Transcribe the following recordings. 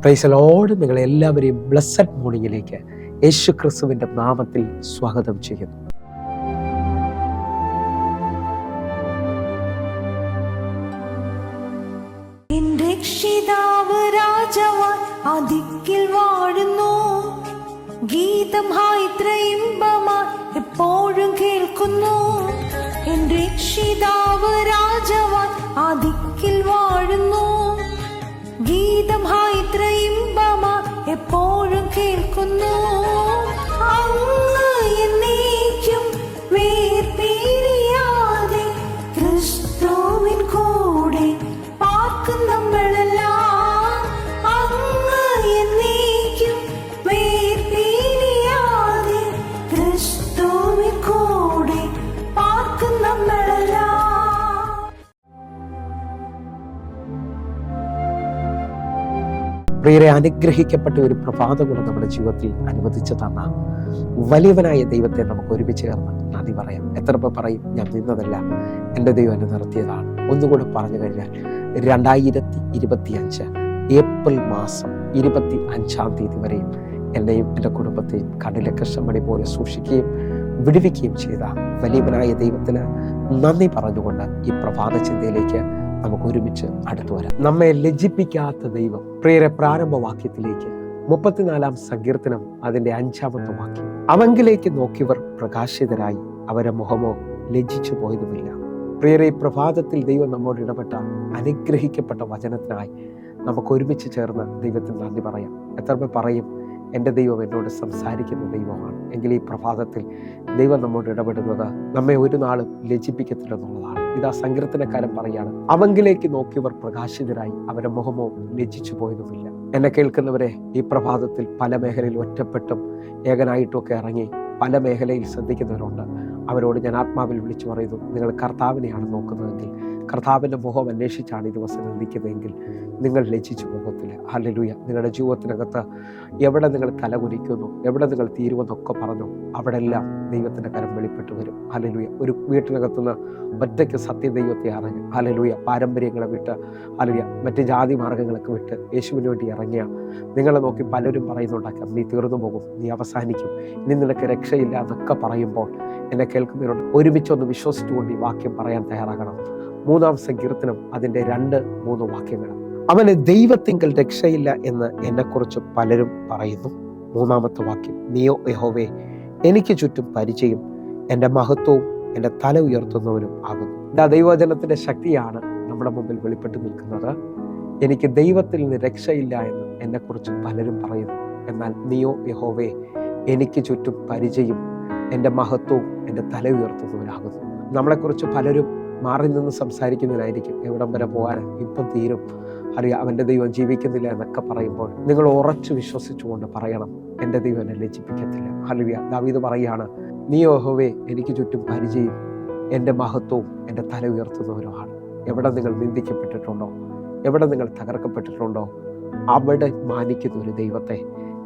Praise the Lord. നിങ്ങളെല്ലാവരെയും blessed മോർണിംഗിലേക്ക് യേശു ക്രിസ്തുവിൻ്റെ നാമത്തിൽ സ്വാഗതം ചെയ്യുന്നു. രക്ഷിതാവ് രാജവാൻ അതിക്കിൽ വാഴുന്നു, ഗീതം ഇത്ര ഇമ്പമായി എപ്പോഴും കേൾക്കുന്നു. എന്റെ രക്ഷിതാവ് രാജവാൻ അതിക്കിൽ വാഴുന്നു, ഗീതം ഇത്ര ഇമ്പമായി എപ്പോഴും കേൾക്കുന്നു. അങ്ങ് എന്നേക്കും വേർപിരിയാതെ ക്രിസ്തുവിൻ കൂടെ പാർക്കും നമ്മളെല്ലാം. അങ്ങ് എന്നേക്കും വേർപിരിയാതെ ക്രിസ്തുവിൻ കൂടെ പാർക്കും നമ്മളെല്ലാം. പ്രിയരെ, അനുഗ്രഹിക്കപ്പെട്ട ഒരു പ്രഭാതം കൂടെ നമ്മുടെ ജീവിതത്തിൽ അനുവദിച്ചു തന്ന വലിയവനായ ദൈവത്തെ നമുക്ക് ഒരുമിച്ച് ചേർന്ന് നന്ദി പറയാം. എത്ര പേർ പറയും, ഞാൻ നിന്നതല്ല, എൻ്റെ ദൈവം എന്നെ നിർത്തിയതാണ്. ഒന്നുകൂടെ പറഞ്ഞു കഴിഞ്ഞാൽ 2025 ഏപ്രിൽ മാസം 25-ാം തീയതി വരെയും എന്നെയും എൻ്റെ കുടുംബത്തെയും കണ്ണിലെ കൃഷ്ണമണി പോലെ സൂക്ഷിക്കുകയും വിടുവിക്കുകയും ചെയ്ത വലിയവനായ ദൈവത്തിന് നന്ദി പറഞ്ഞുകൊണ്ട് ഈ പ്രഭാത ചിന്തയിലേക്ക് നമുക്ക് ഒരുമിച്ച് അടുത്തു വരാം. നമ്മെ ലജ്ജിപ്പിക്കാത്ത ദൈവം. പ്രിയരെ, പ്രാരംഭവാക്യത്തിലേക്ക് 34-ാം സങ്കീർത്തനം അതിൻ്റെ 5-ാമത്തെ വാക്യം. അവങ്കിലേക്ക് നോക്കിയവർ പ്രകാശിതരായി, അവരെ മുഖമോ ലജ്ജിച്ചു പോയതുമില്ല. പ്രിയരെ, ഈ പ്രഭാതത്തിൽ ദൈവം നമ്മോട് ഇടപെട്ട അനുഗ്രഹിക്കപ്പെട്ട വചനത്തിനായി നമുക്ക് ഒരുമിച്ച് ചേർന്ന് ദൈവത്തിന് നന്ദി പറയാം. എത്ര പേർ പറയും, എൻ്റെ ദൈവം എന്നോട് സംസാരിക്കുന്ന ദൈവമാണ് എങ്കിൽ ഈ പ്രഭാതത്തിൽ ദൈവം നമ്മോട് ഇടപെടുന്നത് നമ്മെ ഒരു നാളും ലജ്ജിപ്പിക്കത്തില്ലെന്നുള്ളതാണ്. ഇതാ സങ്കീർത്തനക്കാരൻ പറയാണ്, അവങ്കിലേക്ക് നോക്കിയവർ പ്രകാശിതരായി, അവരുടെ മുഖമോ ലജ്ജിച്ചു പോയതുമില്ല. എന്നെ കേൾക്കുന്നവരെ, ഈ പ്രഭാതത്തിൽ പല മേഖലയിൽ ഒറ്റപ്പെട്ടും ഏകനായിട്ടും ഒക്കെ ഇറങ്ങി പല മേഖലയിൽ ശ്രദ്ധിക്കുന്നവരുണ്ട്. അവരോട് ഞാൻ ആത്മാവിൽ വിളിച്ചു പറയുന്നു, നിങ്ങൾ കർത്താവിനെയാണ് നോക്കുന്നതെങ്കിൽ, കർത്താവിൻ്റെ മുഖം അന്വേഷിച്ചാണ് ഈ ദിവസം നിൽക്കുന്നതെങ്കിൽ നിങ്ങൾ ലജ്ജിച്ചു പോകത്തില്ല. ഹല്ലേലൂയ. നിങ്ങളുടെ ജീവിതത്തിനകത്ത് എവിടെ നിങ്ങൾ തലകുനിക്കുന്നു, എവിടെ നിങ്ങൾ തീരുമെന്നൊക്കെ പറഞ്ഞു, അവിടെ എല്ലാം ദൈവത്തിൻ്റെ കരം വെളിപ്പെട്ടു വരും. ഹല്ലേലൂയ. ഒരു വീട്ടിനകത്തുനിന്ന് ഒറ്റയ്ക്ക് സത്യദൈവത്തെ അറിഞ്ഞ്, ഹല്ലേലൂയ, പാരമ്പര്യങ്ങളെ വിട്ട്, ഹല്ലേലൂയ, മറ്റ് ജാതി മാർഗങ്ങളൊക്കെ വിട്ട് യേശുവിന് വേണ്ടി ഇറങ്ങിയ നിങ്ങളെ നോക്കി പലരും പറയുന്നുണ്ടാക്കാം, നീ തീർന്നു പോകും, നീ അവസാനിക്കും, ഇനി നിനക്ക് രക്ഷയില്ല എന്നൊക്കെ പറയുമ്പോൾ എന്നെ കേൾക്കുന്നവരോട് ഒരുമിച്ചൊന്ന് വിശ്വസിച്ചുകൊണ്ട് ഈ വാക്യം പറയാൻ തയ്യാറാകണം. 3-ാം സങ്കീർത്തനം അതിൻ്റെ 2-3 വാക്യങ്ങൾ. അവന് ദൈവത്തിങ്കൽ രക്ഷയില്ല എന്ന് എന്നെക്കുറിച്ച് പലരും പറയുന്നു. 3-ാമത്തെ വാക്യം, നീയോ യഹോവേ എനിക്ക് ചുറ്റും പരിചയം, എൻ്റെ മഹത്വവും എൻ്റെ തല ഉയർത്തുന്നവനും ആകുന്നു. ഇതാ ദൈവവചനത്തിൻ്റെ ശക്തിയാണ് നമ്മുടെ മുമ്പിൽ വെളിപ്പെട്ട് നിൽക്കുന്നത്. എനിക്ക് ദൈവത്തിൽ നിന്ന് രക്ഷയില്ല എന്ന് എന്നെക്കുറിച്ച് പലരും പറയുന്നു. എന്നാൽ നീയോ യഹോവേ എനിക്ക് ചുറ്റും പരിചയം, എൻ്റെ മഹത്വവും എൻ്റെ തല ഉയർത്തുന്നവനാകുന്നു. നമ്മളെക്കുറിച്ച് പലരും മാറി നിന്ന് സംസാരിക്കുന്നതിനായിരിക്കും, എവിടം വരെ പോകാൻ, ഇപ്പം തീരും, അറിയാം, അവൻ്റെ ദൈവം ജീവിക്കുന്നില്ല എന്നൊക്കെ പറയുമ്പോൾ നിങ്ങൾ ഉറച്ചു വിശ്വസിച്ചുകൊണ്ട് പറയണം, എൻ്റെ ദൈവം എന്നെ ലജ്ജിപ്പിക്കത്തില്ല. ഹല്ലേലൂയ. ദാവീദ് പറയുകയാണ്, നീ യഹോവേ എനിക്ക് ചുറ്റും പരിചയം, എൻ്റെ മഹത്വവും എൻ്റെ തല ഉയർത്തുന്നവരുമാണ്. എവിടെ നിങ്ങൾ നിന്ദിക്കപ്പെട്ടിട്ടുണ്ടോ, എവിടെ നിങ്ങൾ തകർക്കപ്പെട്ടിട്ടുണ്ടോ, അവിടെ മാനിക്കുന്ന ഒരു ദൈവത്തെ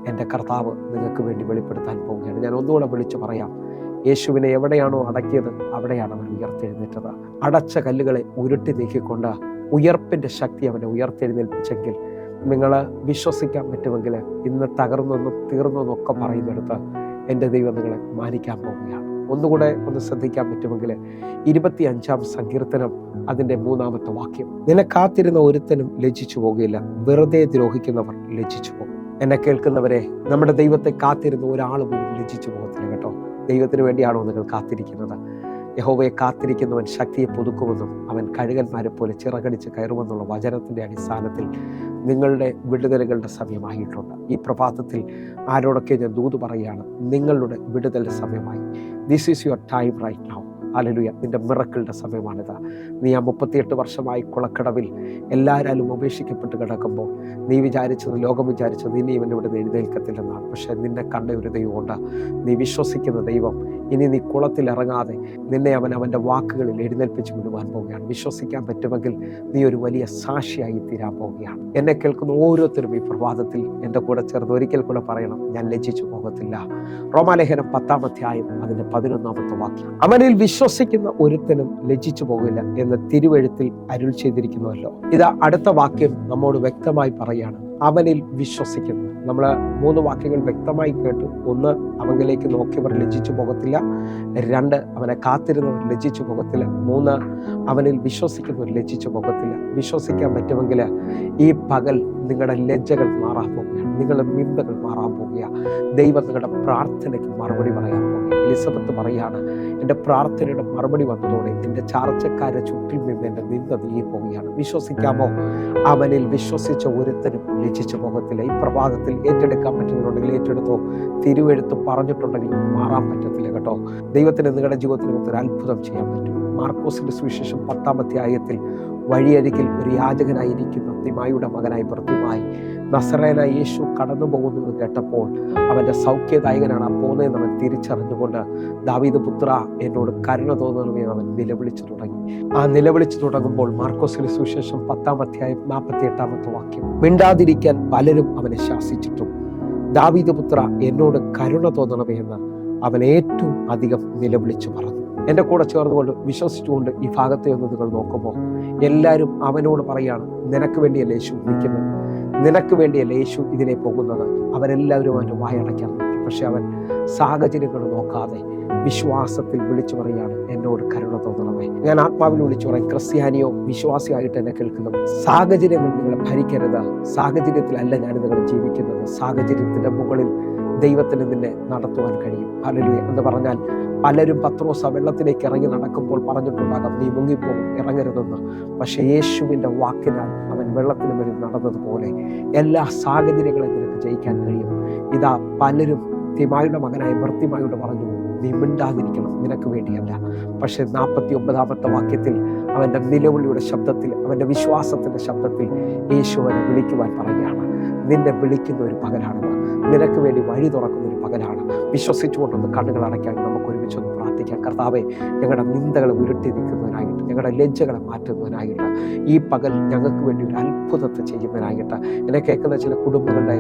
എൻ്റെ കർത്താവ് നിങ്ങൾക്ക് വേണ്ടി വെളിപ്പെടുത്താൻ പോവുകയാണ്. ഞാൻ ഒന്നുകൂടെ വിളിച്ചു പറയാം, യേശുവിനെ എവിടെയാണോ അടക്കിയത് അവിടെയാണ് അവൻ ഉയർത്തെഴുന്നേറ്റത്. അടച്ച കല്ലുകളെ ഉരുട്ടി നീക്കിക്കൊണ്ട് ഉയർപ്പിൻ്റെ ശക്തി അവനെ ഉയർത്തെഴുന്നേൽപ്പിച്ചെങ്കിൽ നിങ്ങൾ വിശ്വസിക്കാൻ പറ്റുമെങ്കിൽ ഇന്ന് തകർന്നെന്നും തീർന്നെന്നും ഒക്കെ പറയുന്നിടത്ത് എൻ്റെ ദൈവം നിങ്ങളെ മാനിക്കാൻ പോവുകയാണ്. ഒന്നുകൂടെ ഒന്ന് ശ്രദ്ധിക്കാൻ പറ്റുമെങ്കിൽ 25-ാം സങ്കീർത്തനം അതിൻ്റെ 3-ാമത്തെ വാക്യം. നിന്നെ കാത്തിരുന്ന ഒരുത്തനും ലജ്ജിച്ചു പോകുകയില്ല, വെറുതെ ദ്രോഹിക്കുന്നവർ ലജ്ജിച്ചു പോകും. എന്നെ കേൾക്കുന്നവരെ, നമ്മുടെ ദൈവത്തെ കാത്തിരുന്ന ഒരാൾ പോലും ലജ്ജിച്ചു പോകത്തില്ല കേട്ടോ. ദൈവത്തിന് വേണ്ടിയാണോ നിങ്ങൾ കാത്തിരിക്കുന്നത്? യഹോവയെ കാത്തിരിക്കുന്നവൻ ശക്തിയെ പുതുക്കുമെന്നും അവൻ കഴുകന്മാരെ പോലെ ചിറകടിച്ച് കയറുമെന്നുള്ള വചനത്തിൻ്റെ അടിസ്ഥാനത്തിൽ നിങ്ങളുടെ വിടുതലുകളുടെ സമയമായിട്ടുണ്ട്. ഈ പ്രഭാതത്തിൽ ആരോടൊക്കെ ഞാൻ ദൂത് പറയുകയാണ്, നിങ്ങളുടെ വിടുതലിൻ്റെ സമയമായി. This is your time right now. Hallelujah. നിന്റെ മിറക്കിളിൻ്റെ സമയമാണിത്. നീ ആ 38 വർഷമായി കുളക്കടവിൽ എല്ലാവരും ഉപേക്ഷിക്കപ്പെട്ട് കിടക്കുമ്പോൾ നീ വിചാരിച്ചത്, ലോകം വിചാരിച്ചത് ഇനി ഇവൻ ഇവിടെ എഴുന്നേൽക്കത്തില്ലെന്നാണ്. പക്ഷെ നിന്നെ കണ്ട ഒരു ദൈവമുണ്ട്. നീ വിശ്വസിക്കുന്ന ദൈവം ഇനി നീ കുളത്തിൽ ഇറങ്ങാതെ നിന്നെ അവൻ അവൻ്റെ വാക്കുകളിൽ എഴുന്നേൽപ്പിച്ച് വിടുവാൻ പോവുകയാണ്. വിശ്വസിക്കാൻ പറ്റുമെങ്കിൽ നീ ഒരു വലിയ സാക്ഷിയായി തീരാൻ പോവുകയാണ്. എന്നെ കേൾക്കുന്ന ഓരോരുത്തരും ഈ പ്രഭാതത്തിൽ എൻ്റെ കൂടെ ചേർന്ന് ഒരിക്കൽ കൂടെ പറയണം, ഞാൻ ലജ്ജിച്ചു പോകത്തില്ല. റോമാലേഖനം 10-ാം അധ്യായം അതിൻ്റെ 11-ാമത്തെ വാക്യം. അവനിൽ വിശ്വസിക്കുന്ന ഒരുത്തനും ലജ്ജിച്ചു പോകില്ല എന്ന് തിരുവെഴുത്തിൽ അരുൾ ചെയ്തിരിക്കുന്നുവല്ലോ. ഇതാ അടുത്ത വാക്യം നമ്മോട് വ്യക്തമായി പറയാണ്, അവനിൽ വിശ്വസിക്കുന്നു. നമ്മൾ 3 വാക്യങ്ങൾ വ്യക്തമായി കേട്ടു. 1, അവങ്കിലേക്ക് നോക്കിയവർ ലജ്ജിച്ചു പോകത്തില്ല. 2, അവനെ കാത്തിരുന്നവർ ലജ്ജിച്ചു പോകത്തില്ല. 3, അവനിൽ വിശ്വസിക്കുന്നവർ ലജ്ജിച്ചു പോകത്തില്ല. വിശ്വസിക്കാൻ പറ്റുമെങ്കിൽ ഈ പകൽ നിങ്ങളുടെ ലജ്ജകൾ മാറാൻ പോവുകയാണ്, നിങ്ങളുടെ നിന്ദകൾ മാറാൻ പോവുകയാണ്. ദൈവം നിങ്ങളുടെ പ്രാർത്ഥനയ്ക്ക് മറുപടി പറയാൻ പോവുകയാണ്. എലിസബത്ത് പറയാണ്, എൻ്റെ പ്രാർത്ഥനയുടെ മറുപടി വന്നതോടെ എൻ്റെ ചാർച്ചക്കാരെ ചുറ്റിൽ നിന്ന് എൻ്റെ നിന്ദ നീങ്ങി പോവുകയാണ്. വിശ്വസിക്കാമോ? അവനിൽ വിശ്വസിച്ച ഒരുത്തനും ലജ്ജിച്ചു പോകത്തില്ല. ഈ പ്രഭാതത്തിൽ ഏറ്റെടുക്കാൻ പറ്റുന്നുണ്ടെങ്കിൽ ഏറ്റെടുത്തോ. തിരുവെഴുത്ത് പറഞ്ഞിട്ടുണ്ടെങ്കിൽ മാറാൻ പറ്റത്തില്ല കേട്ടോ. ദൈവത്തിന് നിങ്ങളുടെ ജീവിതത്തിൽ ഒരു അത്ഭുതം ചെയ്യാൻ പറ്റും. മാർക്കോസിന്റെ സുവിശേഷം 10-ാം അധ്യായത്തിൽ വഴിയരികിൽ ഒരു യാചകനായിരിക്കുന്ന തിമായിയുടെ മകനായി ഭർത്തിമായി നസറേനായ യേശു കടന്നു പോകുന്നത് കേട്ടപ്പോൾ അവൻ്റെ സൗഖ്യദായകനാണ് പോകുന്നതെന്ന് അവൻ തിരിച്ചറിഞ്ഞുകൊണ്ട്, ദാവീദ് പുത്ര, എന്നോട് കരുണ തോന്നണമേ എന്ന് അവൻ നിലവിളിച്ചു തുടങ്ങി. ആ നിലവിളിച്ചു തുടങ്ങുമ്പോൾ മാർക്കോസിന്റെ സുവിശേഷം 10-ാം അധ്യായം 48-ാമത്തെ വാക്യം, മിണ്ടാതിരിക്കാൻ പലരും അവനെ ശാസിച്ചിട്ടും ദാവീദ് പുത്ര, എന്നോട് കരുണ തോന്നണമേ എന്ന് അവൻ ഏറ്റവും അധികം നിലവിളിച്ചു പറഞ്ഞു. എൻ്റെ കൂടെ ചേർന്നുകൊണ്ട് വിശ്വസിച്ചുകൊണ്ട് ഈ ഭാഗത്തെ ഒന്ന് നിങ്ങൾ നോക്കുമ്പോൾ എല്ലാവരും അവനോട് പറയാണ്, നിനക്ക് വേണ്ടിയല്ലേ യേശു നിൽക്കുന്നത്, നിനക്ക് വേണ്ടിയല്ലേ യേശു ഇതിനെ പോകുന്നത്. അവരെല്ലാവരും അവൻ്റെ വായടയ്ക്കാൻ നോക്കി. പക്ഷെ അവൻ സാഹചര്യങ്ങൾ നോക്കാതെ വിശ്വാസത്തിൽ വിളിച്ചു പറയാണ്, എന്നോട് കരുണ തോന്നണമേ. ഞാൻ ആത്മാവിൽ വിളിച്ചു പറയും, ക്രിസ്ത്യാനിയോ വിശ്വാസിയായിട്ട് എന്നെ കേൾക്കുന്നത്, സാഹചര്യങ്ങൾ നിങ്ങളെ ഭരിക്കരുത്. സാഹചര്യത്തിലല്ല ഞാൻ നിങ്ങൾ ജീവിക്കുന്നത്, സാഹചര്യത്തിൻ്റെ മുകളിൽ ദൈവത്തിന് നിന്നെ നടത്തുവാൻ കഴിയും. ഹല്ലേലൂയ എന്ന് പറഞ്ഞാൽ പലരും പത്രോസ് വെള്ളത്തിലേക്ക് ഇറങ്ങി നടക്കുമ്പോൾ പറഞ്ഞിട്ടുണ്ടാകാം, നീ മുങ്ങിപ്പോകും, ഇറങ്ങരുതെന്ന്. പക്ഷെ യേശുവിൻ്റെ വാക്കിനാൽ അവൻ വെള്ളത്തിന് മേൽ നടന്നതുപോലെ എല്ലാ സാഹചര്യങ്ങളെയും നിനക്ക് ജയിക്കാൻ കഴിയും. ഇതാ പലരും തിമായുടെ മകനായ ഭർത്തിമായോട് പറഞ്ഞു, നീ മിണ്ടാതിരിക്കണം, നിനക്ക് വേണ്ടിയല്ല. പക്ഷെ 49-ാമത്തെ വാക്യത്തിൽ അവൻ്റെ നിലവിളിയുടെ ശബ്ദത്തിൽ, അവൻ്റെ വിശ്വാസത്തിൻ്റെ ശബ്ദത്തിൽ യേശു അവനെ വിളിക്കുവാൻ പറയുകയാണ്, നിന്നെ വിളിക്കുന്ന ഒരു പകലാണെന്ന്, നിനക്ക് വേണ്ടി വഴി തുറക്കുന്ന ഒരു പകലാണ്. വിശ്വസിച്ചുകൊണ്ടൊന്ന് കണ്ണുകൾ അടയ്ക്കാൻ നമുക്ക് ഒരുമിച്ചൊന്ന് പ്രാർത്ഥിക്കാം. കർത്താവേ, ഞങ്ങളുടെ നിന്ദകളെ ഉരുട്ടി നിൽക്കുന്നതിനായിട്ട്, ഞങ്ങളുടെ ലജ്ജകളെ മാറ്റുന്നതിനായിട്ട്, ഈ പകൽ ഞങ്ങൾക്ക് വേണ്ടി ഒരു അത്ഭുതത്തെ ചെയ്യുന്നതിനായിട്ട്, എന്നെ കേൾക്കുന്ന ചില കുടുംബങ്ങളുടെ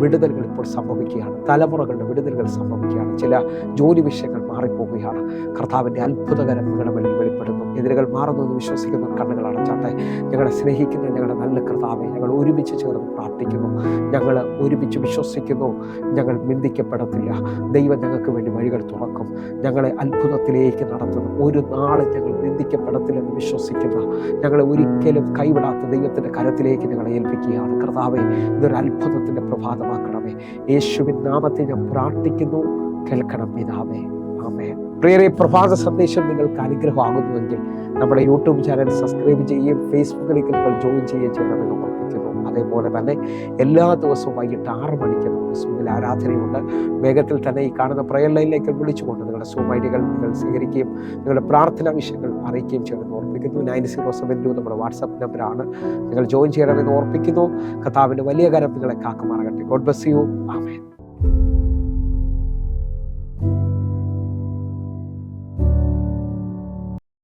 വിടുതലുകൾ ഇപ്പോൾ സംഭവിക്കുകയാണ്, തലമുറകളുടെ വിടുതലുകൾ സംഭവിക്കുകയാണ്, ചില ജോലി വിഷയങ്ങൾ മാറിപ്പോവുകയാണ്. കർത്താവിൻ്റെ അത്ഭുതകരം നിങ്ങളുടെ മുന്നിൽ വെളിപ്പെടുന്നു. എതിരുകൾ മാറുന്നത് വിശ്വസിക്കുന്ന കണ്ണുകൾ അടച്ചാട്ടെ. ഞങ്ങളെ സ്നേഹിക്കുന്ന ഞങ്ങളുടെ നല്ല കർത്താവെ, ഞങ്ങൾ ഒരുമിച്ച് ചേർന്ന് പ്രാർത്ഥിക്കുന്നു, ഞങ്ങൾ ഒരുമിച്ച് വിശ്വസിക്കുന്നു. ഞങ്ങൾ നിന്ദിക്കപ്പെടത്തില്ല. ദൈവം ഞങ്ങൾക്ക് വേണ്ടി വഴികൾ തുറക്കും, ഞങ്ങളെ അത്ഭുതത്തിലേക്ക് നടത്തുന്നു. ഒരു നാളും ഞങ്ങൾ നിന്ദിക്കപ്പെടത്തില്ലെന്ന് വിശ്വസിക്കുന്ന, ഞങ്ങളെ ഒരിക്കലും കൈവിടാത്ത ദൈവത്തിൻ്റെ കരത്തിലേക്ക് ഞങ്ങളെ ഏൽപ്പിക്കുകയാണ്. കർത്താവെ, ഇതൊരു അത്ഭുതത്തിൻ്റെ പ്രഭാതമാക്കണമേ. യേശുവിൻ നാമത്തിൽ ഞാൻ പ്രാർത്ഥിക്കുന്നു, കേൾക്കണം പിതാവേ, ആമേൻ. പ്രിയരെ, പ്രഭാത സന്ദേശം നിങ്ങൾക്ക് അനുഗ്രഹമാകുന്നുവെങ്കിൽ നമ്മുടെ യൂട്യൂബ് ചാനൽ സബ്സ്ക്രൈബ് ചെയ്യുകയും ഫേസ്ബുക്കിലേക്ക് നിങ്ങൾ ജോയിൻ ചെയ്യുകയും ചെയ്യണമെന്ന് ഓർപ്പിക്കുന്നു. അതേപോലെ തന്നെ എല്ലാ ദിവസവും വൈകിട്ട് 6 മണിക്ക് നമുക്ക് സൂമിൽ ആരാധനയുണ്ട്. വേഗത്തിൽ തന്നെ ഈ കാണുന്ന പ്രയർ ലൈനിലേക്ക് വിളിച്ചുകൊണ്ട് നിങ്ങളുടെ സൂം ഐഡികൾ നിങ്ങൾ സ്വീകരിക്കുകയും നിങ്ങളുടെ പ്രാർത്ഥനാ വിഷയങ്ങൾ അറിയിക്കുകയും ചെയ്യണമെന്ന് ഓർപ്പിക്കുന്നു. 9072 നമ്മുടെ വാട്സാപ്പ് നമ്പറാണ്. നിങ്ങൾ ജോയിൻ ചെയ്യണമെന്ന് ഓർപ്പിക്കുന്നു. കർത്താവിൻ്റെ വലിയ കരം നിങ്ങളെ കാക്കുമാറാകട്ടെ. God bless you. ആമേൻ.